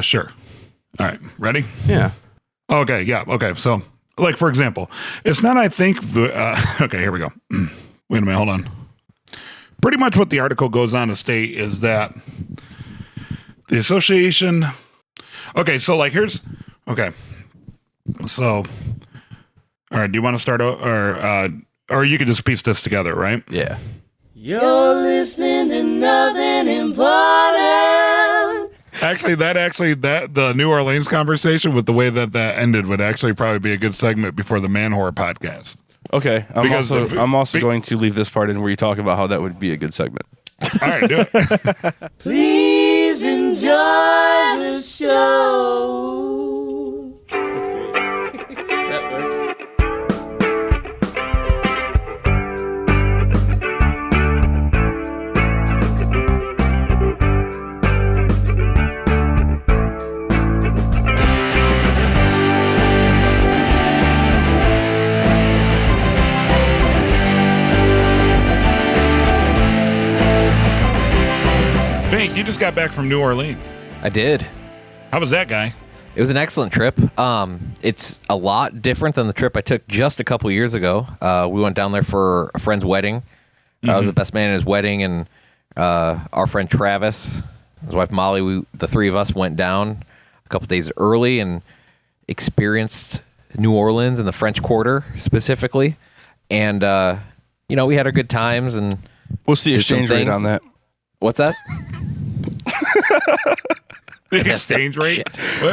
Sure. All right. Ready? Yeah. Okay. Yeah. Okay. So, like, for example, it's not, I think, okay, here we go. Wait a minute. Hold on. Pretty much what the article goes on to state is that the association. Okay. So, like, here's, okay. So, all right. Do you want to start or you could just piece this together, right? Yeah. You're listening to nothing important. Actually, the New Orleans conversation with the way that ended would actually probably be a good segment before the Man Whore podcast. Okay. I'm also going to leave this part in where you talk about how that would be a good segment. All right, do it. Please enjoy the show. That's great. That works. Fink, you just got back from New Orleans. I did. How was that, guy? It was an excellent trip. It's a lot different than the trip I took just a couple years ago. We went down there for a friend's wedding. I was the best man at his wedding, and our friend Travis, his wife Molly, the three of us went down a couple days early and experienced New Orleans and the French Quarter specifically. And, we had our good times. And what's the exchange rate on that? What's that? The exchange rate?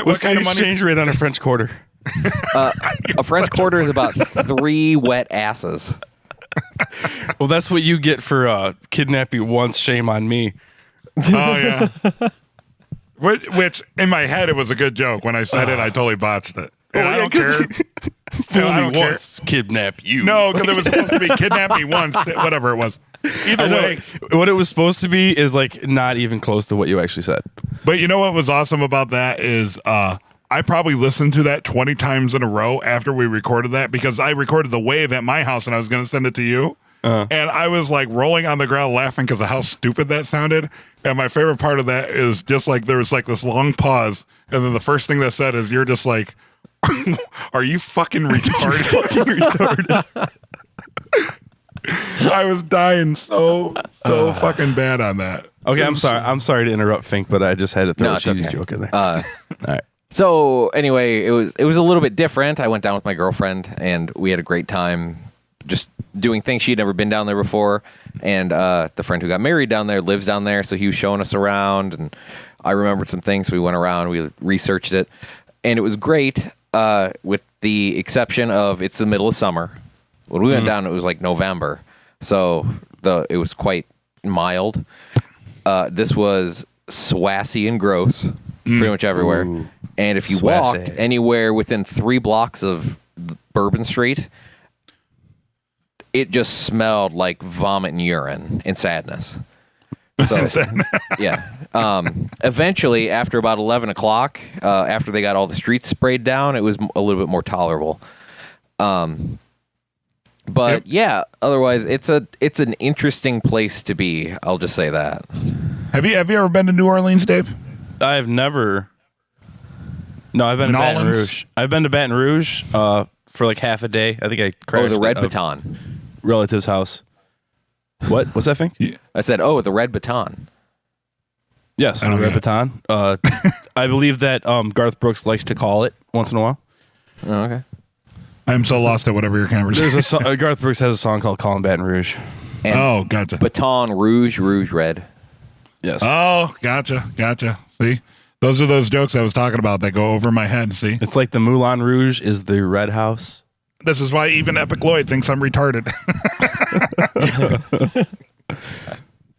What's the exchange rate on a French Quarter? A French Quarter is about 3 wet asses. Well, that's what you get for kidnapping once. Shame on me. Oh, yeah. Which, in my head, it was a good joke. When I said it, I totally botched it. And I don't care. Fool me once, kidnap you. No, because it was supposed to be kidnap me once, whatever it was. Either way. What it was supposed to be is like not even close to what you actually said. But you know what was awesome about that is I probably listened to that 20 times in a row after we recorded that, because I recorded the wave at my house and I was going to send it to you. And I was like rolling on the ground laughing because of how stupid that sounded. And my favorite part of that is just like there was like this long pause. And then the first thing that said is, you're just like, are you fucking retarded? I was dying so fucking bad on that. Okay, I'm sorry to interrupt, Fink, but I just had to throw a cheesy joke in there. All right. So anyway, it was a little bit different. I went down with my girlfriend, and we had a great time just doing things. She'd never been down there before, and the friend who got married down there lives down there, so he was showing us around, and I remembered some things. So we went around, we researched it, and it was great, with the exception of it's the middle of summer. When we went down, it was like November, so it was quite mild. This was swassy and gross, pretty much everywhere. Ooh. And if you walked anywhere within 3 blocks of Bourbon Street, it just smelled like vomit and urine and sadness. So, yeah. Eventually, after about 11 o'clock, after they got all the streets sprayed down, it was a little bit more tolerable. But yeah, otherwise it's an interesting place to be. I'll just say that. Have you ever been to New Orleans, Dave? I have never. No, I've been to Baton Rouge. I've been to Baton Rouge for like half a day. I think I crashed. Oh, the Red Baton. Relative's house. What? What's that thing? Yeah. I said, the Red Baton. Yes, the Red Baton. I believe that Garth Brooks likes to call it once in a while. Oh, okay. I'm so lost at whatever your conversation. There's Garth Brooks has a song called "Callin' Baton Rouge." And gotcha. Baton Rouge, Rouge Red. Yes. Oh, gotcha. See, those are those jokes I was talking about that go over my head. See, it's like the Moulin Rouge is the Red House. This is why even Epic Lloyd thinks I'm retarded.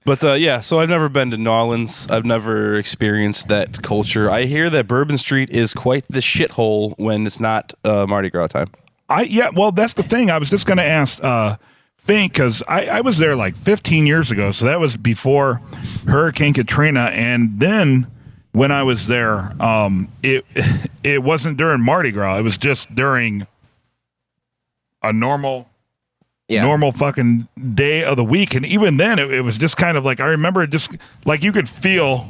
But yeah, so I've never been to New Orleans. I've never experienced that culture. I hear that Bourbon Street is quite the shithole when it's not Mardi Gras time. Well, that's the thing. I was just going to ask Fink, because I was there like 15 years ago, so that was before Hurricane Katrina, and then when I was there, it wasn't during Mardi Gras. It was just during a normal fucking day of the week, and even then, it was just kind of like, I remember it just like you could feel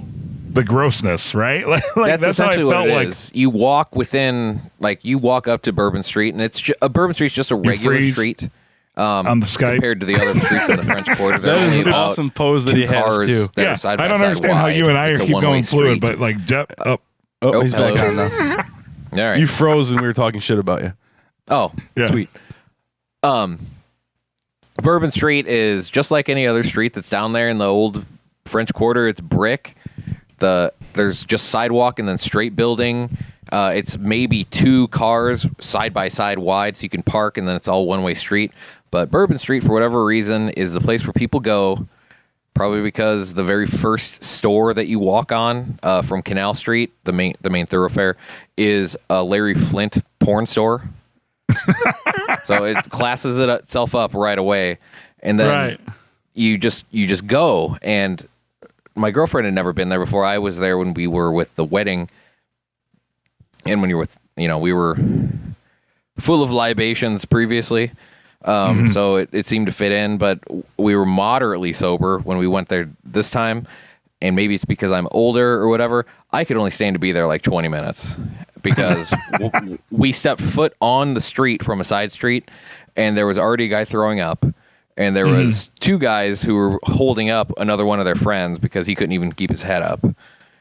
the grossness, right? Like That's how I essentially felt what it like. is. You walk within, like, you walk up to Bourbon Street, and it's Bourbon Street's just a regular freeze street. On the Skype. Compared to the other streets in the French Quarter. There That are is only an about awesome pose that two he has, cars too. that Yeah, are side I by don't side understand how wide. you and I It's a keep one-way going fluid, street. but like Jeff. Oh, Oh, he's back hello. on now. All right. You froze and we were talking shit about you. Oh, yeah. sweet. Bourbon Street is just like any other street that's down there in the old French Quarter. It's brick. There's just sidewalk and then straight building. It's maybe 2 cars side by side wide, so you can park, and then it's all one-way street. But Bourbon Street, for whatever reason, is the place where people go. Probably because the very first store that you walk on from Canal Street, the main thoroughfare, is a Larry Flint porn store. So it classes itself up right away, and then Right. you just go. And my girlfriend had never been there before. I was there when we were with the wedding, and when you were with, we were full of libations previously. So it seemed to fit in, but we were moderately sober when we went there this time. And maybe it's because I'm older or whatever. I could only stand to be there like 20 minutes because we stepped foot on the street from a side street, and there was already a guy throwing up, and there was 2 guys who were holding up another one of their friends because he couldn't even keep his head up.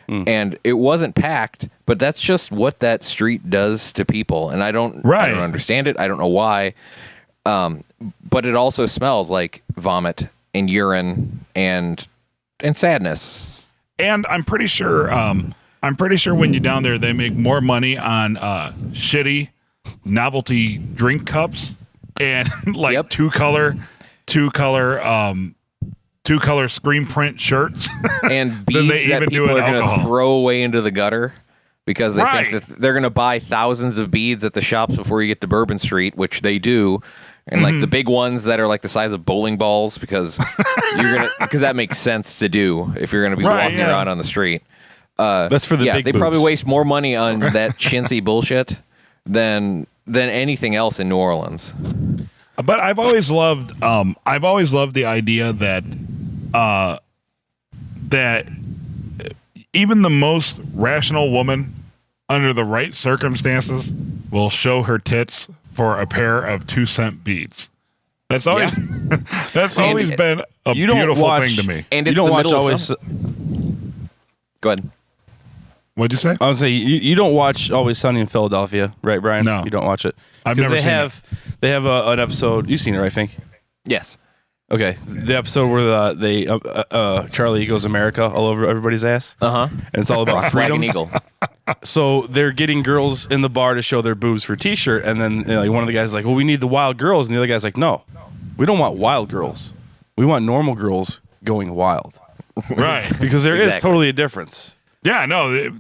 And it wasn't packed, but that's just what that street does to people. And I don't understand it. I don't know why. But it also smells like vomit and urine and sadness. And I'm pretty sure when you're down there, they make more money on shitty novelty drink cups and like Yep. two color screen print shirts. And Than they beads that even do people in are going to alcohol. throw away into the gutter because they Right. think that they're going to buy thousands of beads at the shops before you get to Bourbon Street, which they do. And like the big ones that are like the size of bowling balls because because that makes sense to do if you're going to be Right, walking yeah. around on the street. That's for the Yeah, big they boobs. probably waste more money on that chintzy bullshit than anything else in New Orleans. But I've always loved the idea that that even the most rational woman under the right circumstances will show her tits for a pair of 2-cent beads. That's always that's always been a you don't beautiful watch- thing to me. And You it's don't the watch middle of always. summer. Go ahead. What'd you say? I would say you don't watch Always Sunny in Philadelphia, right, Brian? No. You don't watch it. I've 'Cause never they seen have They have an episode. You've seen it, right, Fink? Yes. Okay, the episode where they Charlie goes America all over everybody's ass. Uh-huh. And it's all about Flag and freedoms. Eagle. So they're getting girls in the bar to show their boobs for T-shirt, and then like one of the guys is like, "Well, we need the wild girls," and the other guy's like, "No, we don't want wild girls. We want normal girls going wild." Right. Because there is Exactly. totally a difference. Yeah, no,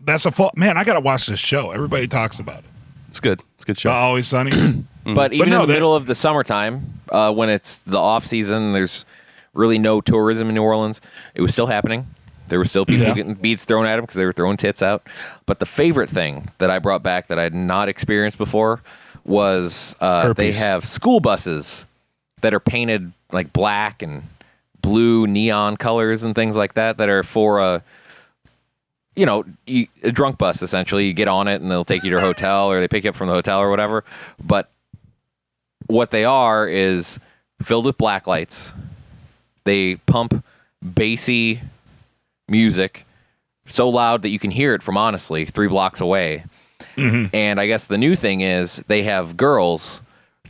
that's a fault. Man, I got to watch this show. Everybody talks about it. It's good. It's a good show. Always Sunny. But even no, in the that- middle of the summertime, when it's the off season, there's really no tourism in New Orleans. It was still happening. There were still people getting beads thrown at them because they were throwing tits out. But the favorite thing that I brought back that I had not experienced before was they Herpes. have school buses that are painted like black and blue neon colors and things like that are for a drunk bus, essentially. You get on it and they'll take you to a hotel or they pick you up from the hotel or whatever. But what they are is filled with black lights. They pump bassy music so loud that you can hear it from, honestly, 3 blocks away. And I guess the new thing is they have girls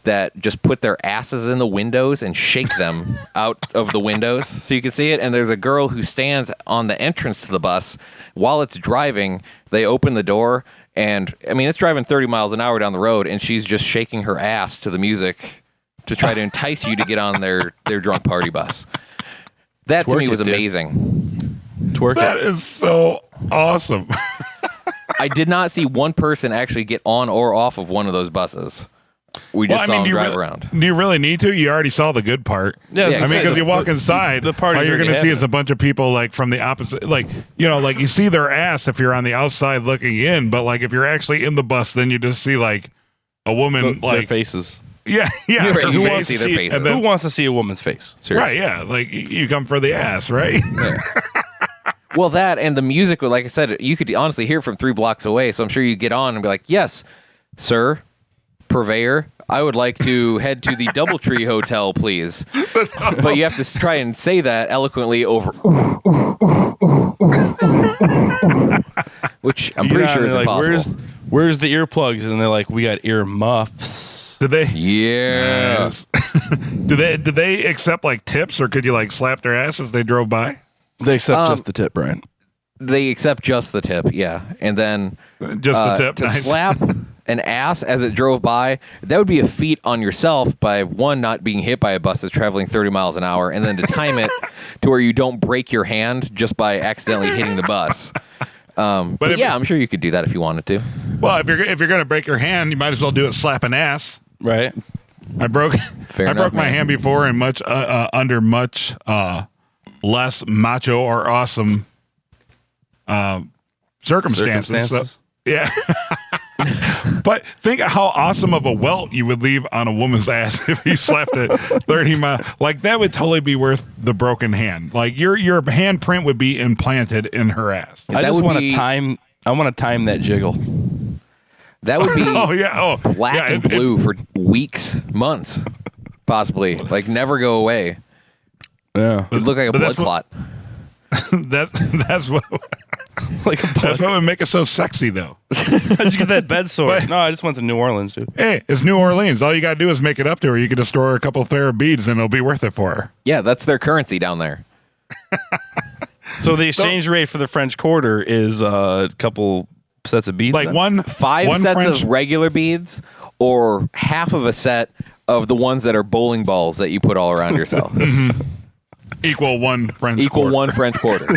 that just put their asses in the windows and shake them out of the windows so you can see it. And there's a girl who stands on the entrance to the bus while it's driving. They open the door, and I mean, it's driving 30 miles an hour down the road, and she's just shaking her ass to the music to try to entice you to get on their drunk party bus. That to Twerk me it, was dude. amazing. Twerk That it. is so awesome. I did not see one person actually get on or off of one of those buses. We just saw them drive around. Do you really need to? You already saw the good part. Yeah, I was Yeah, I gonna mean, say, because the- you walk inside, the party's all you're already going to see is happening. a bunch of people like from the opposite, like like you see their ass if you're on the outside looking in, but like if you're actually in the bus, then you just see like a woman their like faces. yeah, You're right, her you face. can't see their faces. And then- Who wants to see a woman's face? Seriously. right? Yeah, like you come for the ass, right? Well, that and the music, like I said, you could honestly hear it from 3 blocks away. So I'm sure you get on and be like, yes, sir, purveyor, I would like to head to the Doubletree Hotel, please. But you have to try and say that eloquently over, which I'm pretty sure is like, impossible. Where's the earplugs? And they're like, we got ear muffs. Did they? Yeah. Yes. Did they accept like tips, or could you like slap their ass as they drove by? They accept just the tip, Brian. They accept just the tip, yeah. And then Just the tip. to Nice. slap an ass as it drove by, that would be a feat on yourself by, one, not being hit by a bus that's traveling 30 miles an hour, and then to time it to where you don't break your hand just by accidentally hitting the bus. But if- yeah, I'm sure you could do that if you wanted to. Well, if you're gonna break your hand, you might as well do it slapping ass. Right? I broke Fair I enough, broke my man. hand before in much under much less macho or awesome circumstances. So- yeah. But think of how awesome of a welt you would leave on a woman's ass if you slapped it 30 miles. Like, that would totally be worth the broken hand. Like, your handprint would be implanted in her ass. I That just would want be- to time. I want to time that jiggle. That would be Oh yeah. Oh, black yeah, and blue for weeks, months, possibly. Like, never go away. Yeah, It'd look like a But blood that's what- clot. That's what like a that's what would make it so sexy, though. How'd you get that bed sore? But- No, I just went to New Orleans, dude. Hey, it's New Orleans. All you gotta do is make it up to her. You can just throw her a couple of fair beads, and it'll be worth it for her. Yeah, that's their currency down there. So the exchange rate for the French quarter is a couple sets of beads. Like then? one 5 one sets French, of regular beads or half of a set of the ones that are bowling balls that you put all around yourself. equal one French Equal quarter. one French quarter.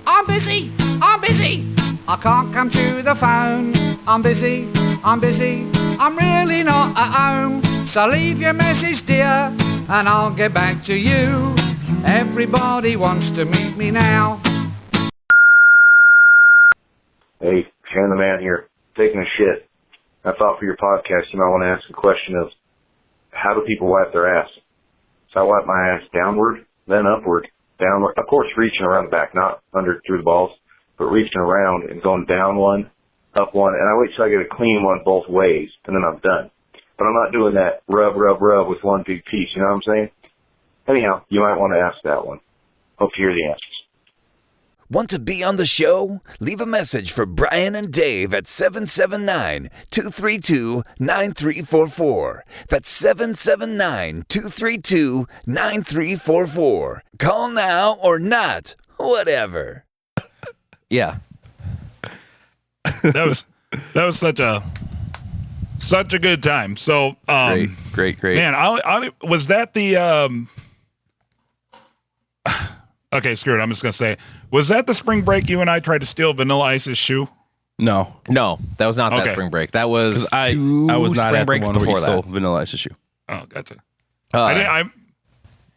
I'm busy, I'm busy. I can't come to the phone. I'm busy, I'm busy. I'm really not at home. So leave your message, dear, and I'll get back to you. Everybody wants to meet me now. Hey, Shane the Man here, taking a shit. I thought for your podcast you might want to ask the question of, how do people wipe their ass? So I wipe my ass downward, then upward, downward. Of course, reaching around the back, not under through the balls, but reaching around and going down one, up one, and I wait till I get a clean one both ways, and then I'm done. But I'm not doing that rub with one big piece, you know what I'm saying? Anyhow, you might want to ask that one. Hope you hear the answers. Want to be on the show? Leave a message for Brian and Dave at 779-232-9344. That's 779-232-9344. Call now or not. Whatever. Yeah. That was such a good time. So Great. man, was that the okay, screw it. I'm just gonna say, was that the spring break you and I tried to steal Vanilla Ice's shoe? No, No, that was not that Okay. spring break. That was because I two was not spring at the breaks one where you before stole that. Vanilla Ice's shoe. Oh, gotcha. I'm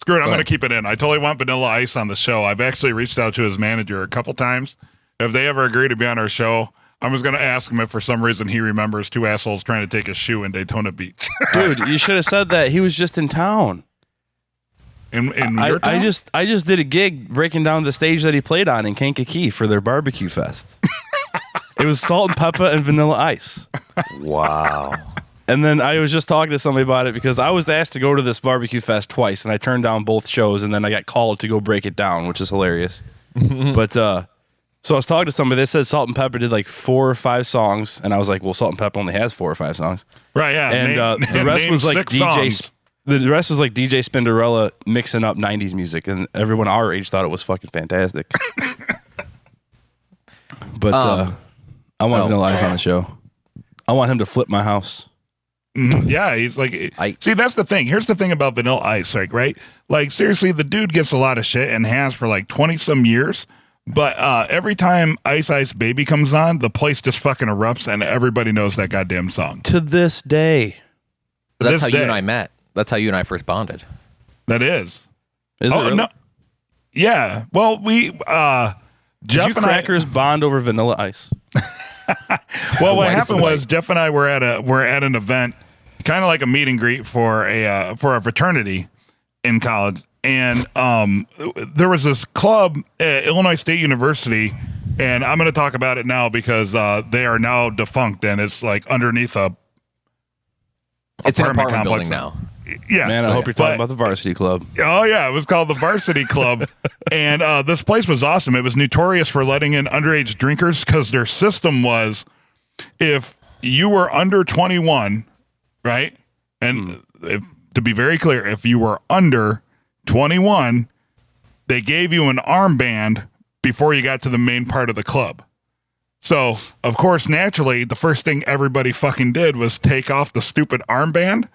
screw it. I'm gonna keep it in. I totally want Vanilla Ice on the show. I've actually reached out to his manager a couple times. If they ever agree to be on our show, I'm just gonna ask him if for some reason he remembers two assholes trying to take his shoe in Daytona Beach. Dude, you should have said that. He was just in town. in your town? I just did a gig breaking down the stage that he played on in Kankakee for their barbecue fest. It was Salt and Pepper and Vanilla Ice. Wow. And then I was just talking to somebody about it because I was asked to go to this barbecue fest twice, and I turned down both shows, and then I got called to go break it down, which is hilarious. But so I was talking to somebody. They said Salt and Pepper did like 4 or 5 songs, and I was like, "Well, Salt and Pepper only has 4 or 5 songs." Right, yeah. And the rest name was like 6 DJ. songs. The rest was like DJ Spinderella mixing up '90s music, and everyone our age thought it was fucking fantastic. But I want Vanilla Ice on the show. I want him to flip my house. Yeah, he's like, see, that's the thing. Here's the thing about Vanilla Ice, like, right? Like, seriously, the dude gets a lot of shit and has for like 20 some years. But every time Ice Ice Baby comes on, the place just fucking erupts and everybody knows that goddamn song. To this day, That's This how you day. and I met. That's how you and I first bonded. That is. is it really? no. Yeah. Well, we, Did Jeff you and crackers bond over Vanilla Ice? Well, what White is happened white. was Jeff and I were at an event, kind of like a meet and greet for a fraternity, in college, and there was this club at Illinois State University, and I'm going to talk about it now because they are now defunct, and it's like underneath a It's an apartment apartment complex building now. Yeah, Man, I hope you're talking But- about the Varsity Club. Oh yeah, it was called the Varsity Club, and this place was awesome. It was notorious for letting in underage drinkers because their system was, if you were under 21, right, and to be very clear, if you were under 21, they gave you an armband before you got to the main part of the club. So, of course, naturally, the first thing everybody fucking did was take off the stupid armband.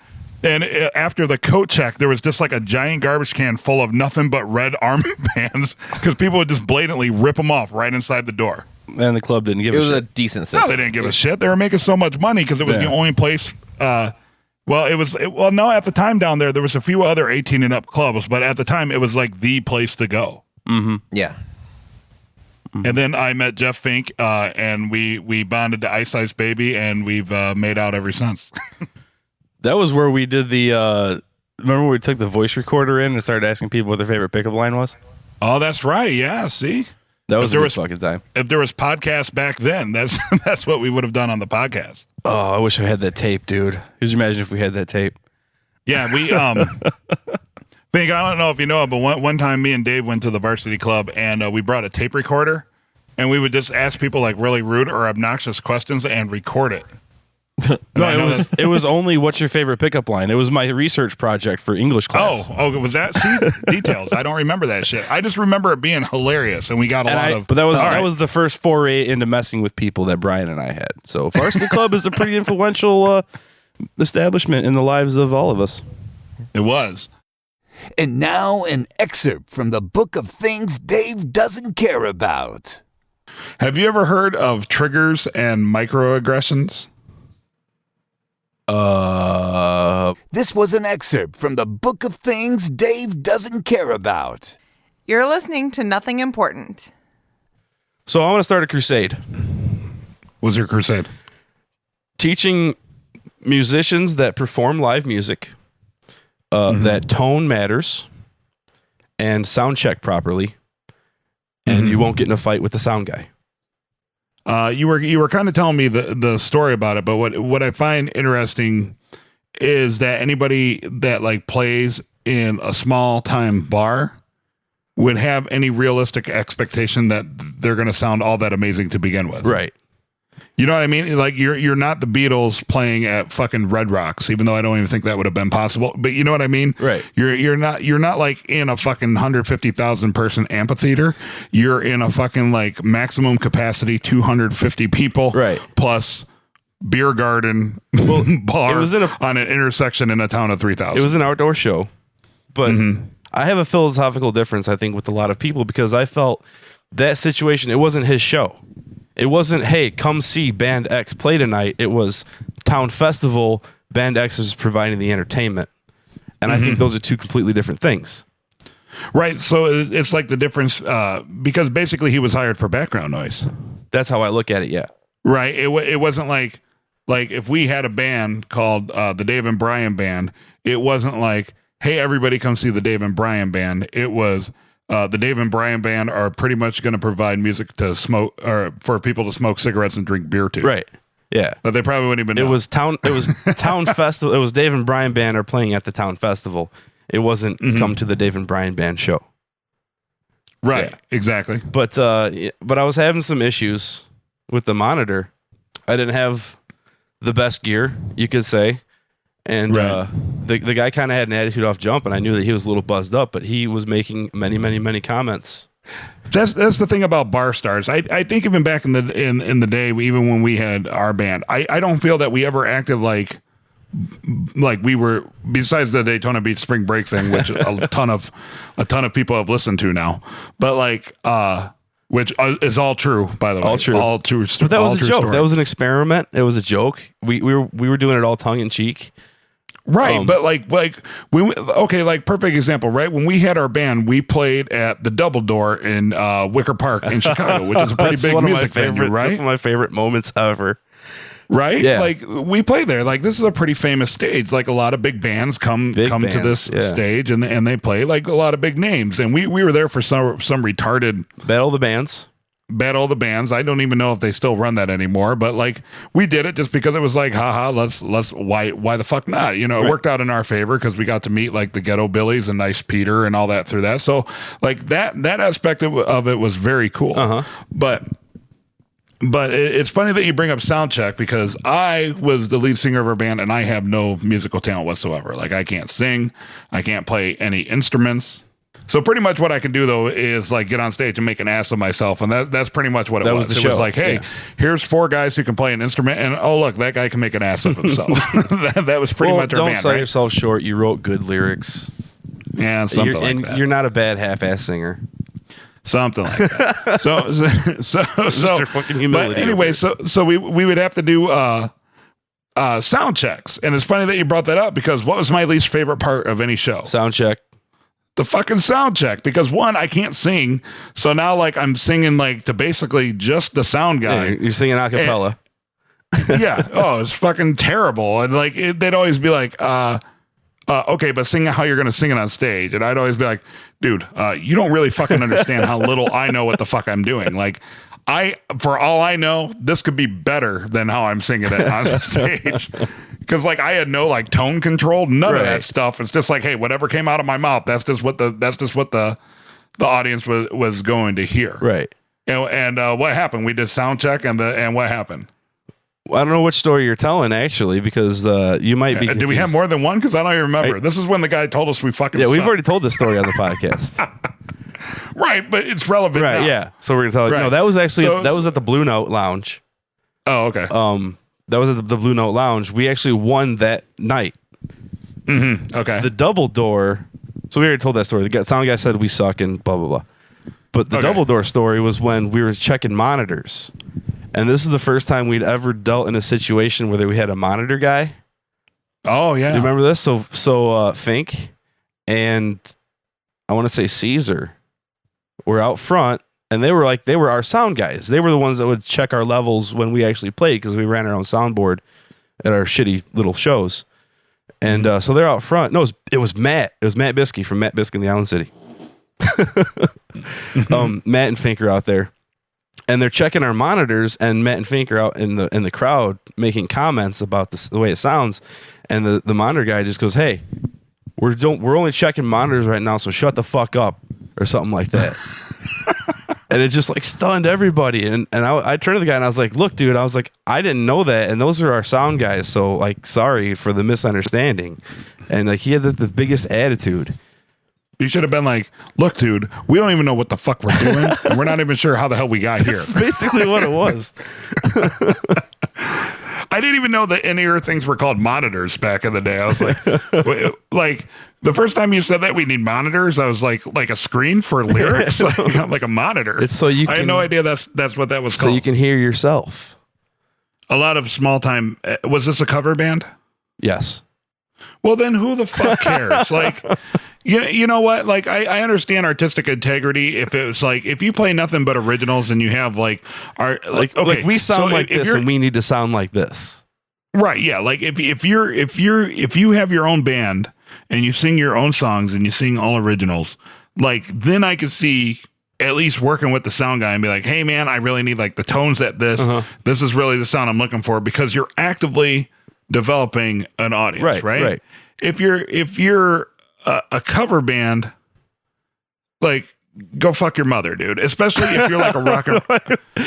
And after the coat check, there was just like a giant garbage can full of nothing but red armbands because people would just blatantly rip them off right inside the door. And the club didn't give It a was a shit. decent No, system. they didn't give a shit. They were making so much money because it was the Yeah. only place. No, at the time down there was a few other 18 and up clubs, but at the time it was like the place to go. Yeah. And then I met Jeff Fink, and we bonded to Ice Ice Baby, and we've made out ever since. That was where we did the. Remember when we took the voice recorder in and started asking people what their favorite pickup line was? Oh, that's right. Yeah, see? That was a there good was- fucking time. If there was podcasts back then, that's that's what we would have done on the podcast. Oh, I wish I had that tape, dude. Could you imagine if we had that tape? Yeah, we Fink, I don't know if you know it, but one time me and Dave went to the Varsity Club, and we brought a tape recorder, and we would just ask people like really rude or obnoxious questions and record it. No, it was only what's your favorite pickup line. It was my research project for English class. Oh, was that? See, details. I don't remember that shit. I just remember it being hilarious, and we got a lot of. But that was All right. the first foray into messing with people that Brian and I had. So Varsity Club is a pretty influential establishment in the lives of all of us. It was. And now an excerpt from the book of things Dave doesn't care about. Have you ever heard of triggers and microaggressions? This was an excerpt from the book of things Dave doesn't care about. You're listening to Nothing Important. So I want to start a crusade. Was your crusade? Teaching musicians that perform live music that tone matters and sound check properly, and you won't get in a fight with the sound guy. You were kind of telling me the story about it, but what I find interesting is that anybody that like plays in a small time bar would have any realistic expectation that they're going to sound all that amazing to begin with. Right. You know what I mean? Like you're not the Beatles playing at fucking Red Rocks, even though I don't even think that would have been possible. But you know what I mean? Right. You're not like in a fucking 150,000 person amphitheater. You're in a fucking like maximum capacity 250 people. Right. Plus beer garden bar it was in on an intersection in a town of 3,000. It was an outdoor show, but I have a philosophical difference, I think, with a lot of people because I felt that situation, it wasn't his show. It wasn't, hey, come see Band X play tonight. It was Town Festival. Band X is providing the entertainment. And I think those are two completely different things. Right. So it's like the difference because basically he was hired for background noise. That's how I look at it, yeah. Right. It wasn't like if we had a band called the Dave and Brian Band, it wasn't like, hey, everybody come see the Dave and Brian Band. It was the Dave and Brian Band are pretty much going to provide music to smoke or for people to smoke cigarettes and drink beer to. Right. Yeah. But they probably wouldn't even know. It was Town Festival. It was Dave and Brian Band are playing at the Town Festival. It wasn't come to the Dave and Brian Band show. Right. Yeah. Exactly. But I was having some issues with the monitor. I didn't have the best gear, you could say. And Right. the guy kind of had an attitude off jump, and I knew that he was a little buzzed up, but he was making many comments. That's the thing about bar stars. I think even back in the day, even when we had our band, I don't feel that we ever acted like we were, besides the Daytona Beach Spring Break thing, which a ton of people have listened to now, but which is all true, by the way. All true. All true. But that was all a true joke. story. That was an experiment. It was a joke. We were doing it all tongue in cheek. Right, but like when like perfect example, right? When we had our band, we played at the Double Door in Wicker Park in Chicago, which is a pretty big music venue, right? That's one of my favorite moments ever. right? Yeah. Like we play there. Like this is a pretty famous stage. Like a lot of big bands come to bands, this stage and they play like a lot of big names. And we were there for some retarded Battle of the Bands. Battle of the Bands. I don't even know if they still run that anymore, but like we did it just because it was like, haha, let's why the fuck not? You know, it worked out in our favor because we got to meet like the Ghetto Billies and Nice Peter and all that through that. So like that aspect of it was very cool. But it's funny that you bring up Soundcheck because I was the lead singer of our band and I have no musical talent whatsoever. Like I can't sing, I can't play any instruments. So pretty much what I can do though is like get on stage and make an ass of myself, and that's pretty much what it was. The it show. was like, hey, here's 4 guys who can play an instrument, and oh look, that guy can make an ass of himself. that was pretty much our don't band. sell Right? yourself short. You wrote good lyrics. Yeah, something like that. You're not a bad half-ass singer. Something like that. so Mr. fucking humility. But anyway, so we would have to do sound checks, and it's funny that you brought that up because what was my least favorite part of any show? Sound check. The fucking sound check, because one, I can't sing, so now like I'm singing like to basically just the sound guy. Yeah, you're singing a cappella. Yeah. Oh, it's fucking terrible. And like they'd always be like, okay, but sing how you're gonna sing it on stage. And I'd always be like, dude, you don't really fucking understand how little I know what the fuck I'm doing. Like for all I know, this could be better than how I'm singing it on stage. Because like I had no like tone control, none of that stuff. It's just like, hey, whatever came out of my mouth, that's just what the audience was going to hear. Right. And what happened? We did sound check, and what happened? I don't know which story you're telling actually, because you might be. Did we have more than one? Because I don't even remember. This is when the guy told us we fucking. Yeah, we've sucked. already told this story on the podcast. Right, but it's relevant. Right. now. Yeah. So we're gonna tell. Right. No, that was actually So- that was at the Blue Note Lounge. Oh, okay. That was at the Blue Note Lounge. We actually won that night. Okay. The double door. So we already told that story. The sound guy said we suck and blah blah blah. But the double door story was when we were checking monitors, and this is the first time we'd ever dealt in a situation where we had a monitor guy. Oh yeah. You remember this? So Fink and I want to say Caesar were out front, and they were our sound guys. They were the ones that would check our levels when we actually played because we ran our own soundboard at our shitty little shows. And so they're out front. No, it was Matt. It was Matt Biskey from Matt Biskey in the Island City. Matt and Fink are out there, and they're checking our monitors. And Matt and Fink are out in the crowd making comments about the way it sounds. And the monitor guy just goes, "Hey, we're only checking monitors right now, so shut the fuck up," or something like that. And it just like stunned everybody. And I turned to the guy and I was like, "Look, dude," I was like, "I didn't know that, and those are our sound guys. So like, sorry for the misunderstanding." And like he had the biggest attitude. You should have been like, "Look, dude, we don't even know what the fuck we're doing, and we're not even sure how the hell we got here." That's basically what it was. I didn't even know that in-ear things were called monitors back in the day. I was like, wait, like the first time you said that we need monitors, I was like a screen for lyrics, like a monitor. It's so you I had can- no idea that's what that was So called. you can hear yourself. A lot of small time. Was this a cover band? Yes. Well, then who the fuck cares? Like, you know what? Like, I understand artistic integrity. If it's like, if you play nothing but originals and you have like, okay, Like we sound so like if this, you're- and we need to sound like this. right? Yeah. Like if you have your own band and you sing your own songs and you sing all originals, like then I could see at least working with the sound guy and be like, "Hey, man, I really need like the tones that this is really the sound I'm looking for," because you're actively developing an audience, right? If you're a cover band, like go fuck your mother, dude. Especially if you're like a rocker,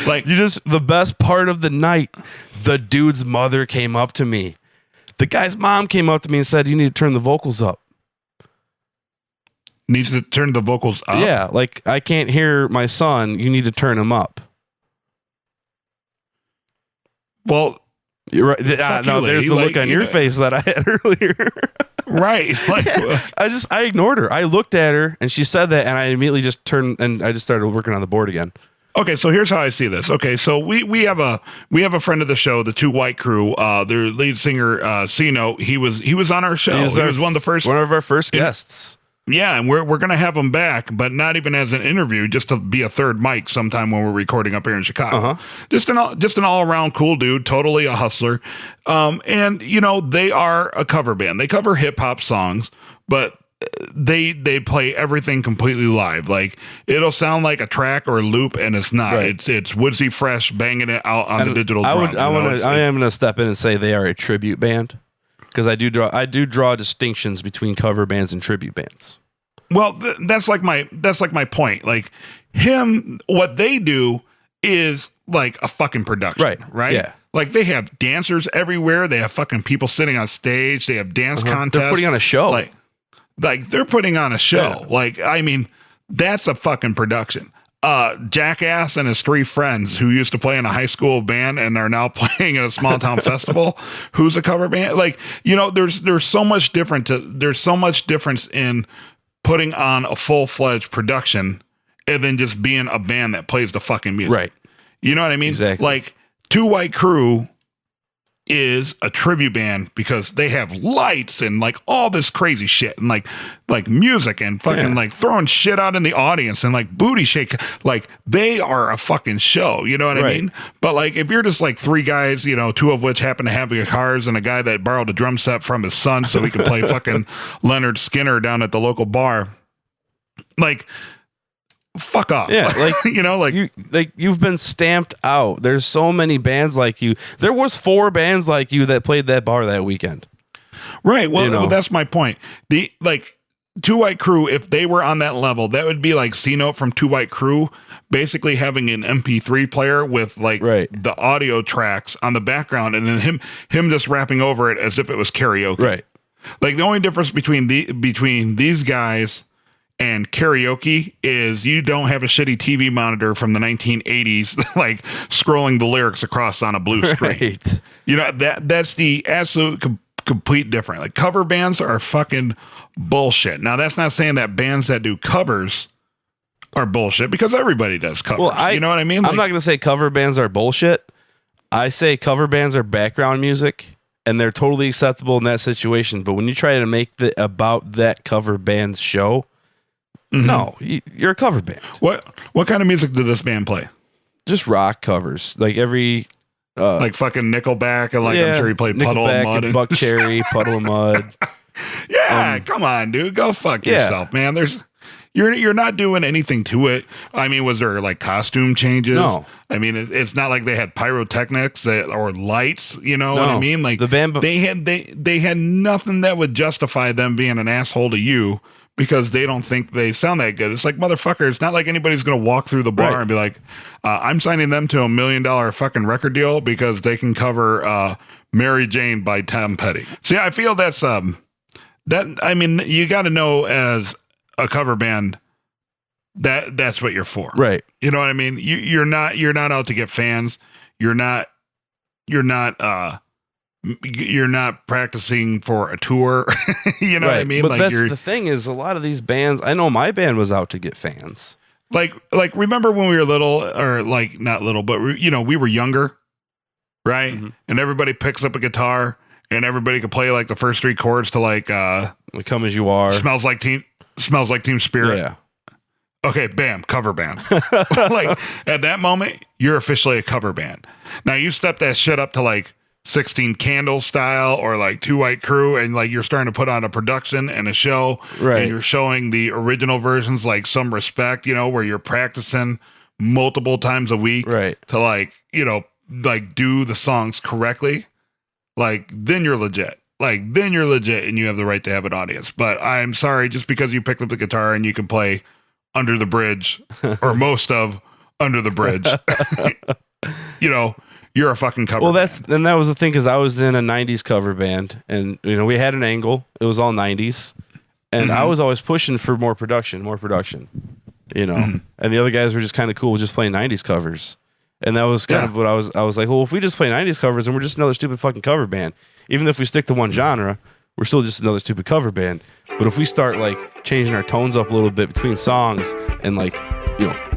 like You just the best part of the night. The dude's mother came up to me. The guy's mom came up to me and said, "You need to turn the vocals up." needs to turn the vocals up. Yeah, like I can't hear my son. You need to turn him up. Well, You're right. Fuck No, you, there's lady. the Like, look on you your know- face that I had earlier. right. Like, I ignored her. I looked at her and she said that, and I immediately just turned and I just started working on the board again. okay, so here's how I see this. Okay, so we have a friend of the show, the Two White Crew. Their lead singer, C-Note, he was on our show. He was one of the first. One of our first guests. Yeah, and we're gonna have him back, but not even as an interview, just to be a third mic sometime when we're recording up here in Chicago. Just an all around cool dude, totally a hustler. And you know, they are a cover band. They cover hip hop songs, but they play everything completely live. Like it'll sound like a track or a loop, and it's not. Right. It's Woodsy Fresh banging it out on the digital drum. I am gonna step in and say they are a tribute band. Because I do draw distinctions between cover bands and tribute bands. Well, that's like my point. Like what they do is like a fucking production, right? Yeah. Like they have dancers everywhere. They have fucking people sitting on stage. They have dance contests. They're putting on a show. Like they're putting on a show. Yeah. Like I mean, that's a fucking production. Jackass and his 3 friends who used to play in a high school band and are now playing at a small town festival, who's a cover band. Like, you know, there's so much difference in putting on a full-fledged production and then just being a band that plays the fucking music. Right. You know what I mean? Exactly. Like Two White Crew is a tribute band because they have lights and like all this crazy shit and like music and fucking like throwing shit out in the audience and like booty shake. Like they are a fucking show. You know what I mean? But like if you're just like 3 guys, you know, 2 of which happen to have guitars and a guy that borrowed a drum set from his son so he could play fucking Leonard Skinner down at the local bar, like fuck off. Yeah, like you know, you've been stamped out. There's so many bands like you. There was 4 bands like you that played that bar that weekend. Right. Well, you know? That's my point. The Two White Crew, if they were on that level, that would be like C-Note from Two White Crew, basically having an MP3 player with like the audio tracks on the background, and then him just rapping over it as if it was karaoke. Right. Like the only difference between these guys and karaoke is you don't have a shitty TV monitor from the 1980s, like scrolling the lyrics across on a blue screen. Right. You know, that's the absolute complete difference. Like cover bands are fucking bullshit. Now that's not saying that bands that do covers are bullshit, because everybody does covers. Well, you know what I mean? I'm not going to say cover bands are bullshit. I say cover bands are background music, and they're totally acceptable in that situation. But when you try to make about that cover band show, no, you're a cover band. What kind of music did this band play? Just rock covers, like every like fucking Nickelback, and like I'm sure he played Puddle of Mud and Buck Cherry, Puddle of Mud. Yeah, come on, dude, go fuck yourself, man. You're not doing anything to it. I mean, was there like costume changes? No. I mean, it's not like they had pyrotechnics or lights. You know what I mean? Like the band, they had nothing that would justify them being an asshole to you, because they don't think they sound that good. It's like, motherfucker, it's not like anybody's going to walk through the bar and be like, I'm signing them to $1 million fucking record deal because they can cover Mary Jane by Tom Petty. See, I feel that's I mean, you got to know as a cover band that's what you're for. Right. You know what I mean? You're not out to get fans. You're not practicing for a tour. You know what I mean? But like that's the thing is, a lot of these bands, I know my band was out to get fans. Like remember when we were little, or like not little, but we were younger, right? Mm-hmm. And everybody picks up a guitar and everybody could play like the first 3 chords to like Come As You Are. Smells like Teen Spirit. Yeah. Okay, bam, cover band. Like at that moment, you're officially a cover band. Now you step that shit up to like 16 Candles style or like Two White Crew, and like you're starting to put on a production and a show, right? And you're showing the original versions like some respect, where you're practicing multiple times a week, right? To like do the songs correctly. Like then you're legit. And you have the right to have an audience. But I'm sorry, just because you picked up the guitar and you can play Under the Bridge or most of Under the Bridge, you're a fucking cover band. That was the thing, because I was in a 90s cover band, and we had an angle. It was all 90s, and I was always pushing for more production. And the other guys were just kind of cool with just playing 90s covers. And that was kind of what I was like, well, if we just play 90s covers, then we're just another stupid fucking cover band. Even if we stick to one genre, we're still just another stupid cover band. But if we start like changing our tones up a little bit between songs, and like,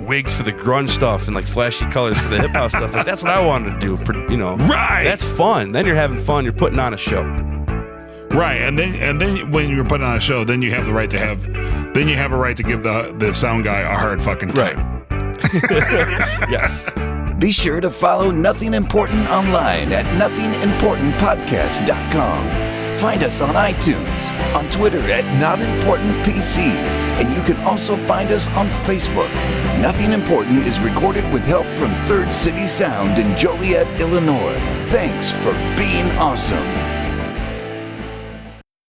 wigs for the grunge stuff and like flashy colors for the hip hop stuff, like that's what I wanted to do. Right. That's fun. Then you're having fun. You're putting on a show. Right. And then when you're putting on a show, then you have the right to have then you have a right to give the sound guy a hard fucking time. Yes. Be sure to follow Nothing Important online at nothingimportantpodcast.com. Find us on iTunes, on Twitter at NotImportantPC, and you can also find us on Facebook. Nothing Important is recorded with help from Third City Sound in Joliet, Illinois. Thanks for being awesome.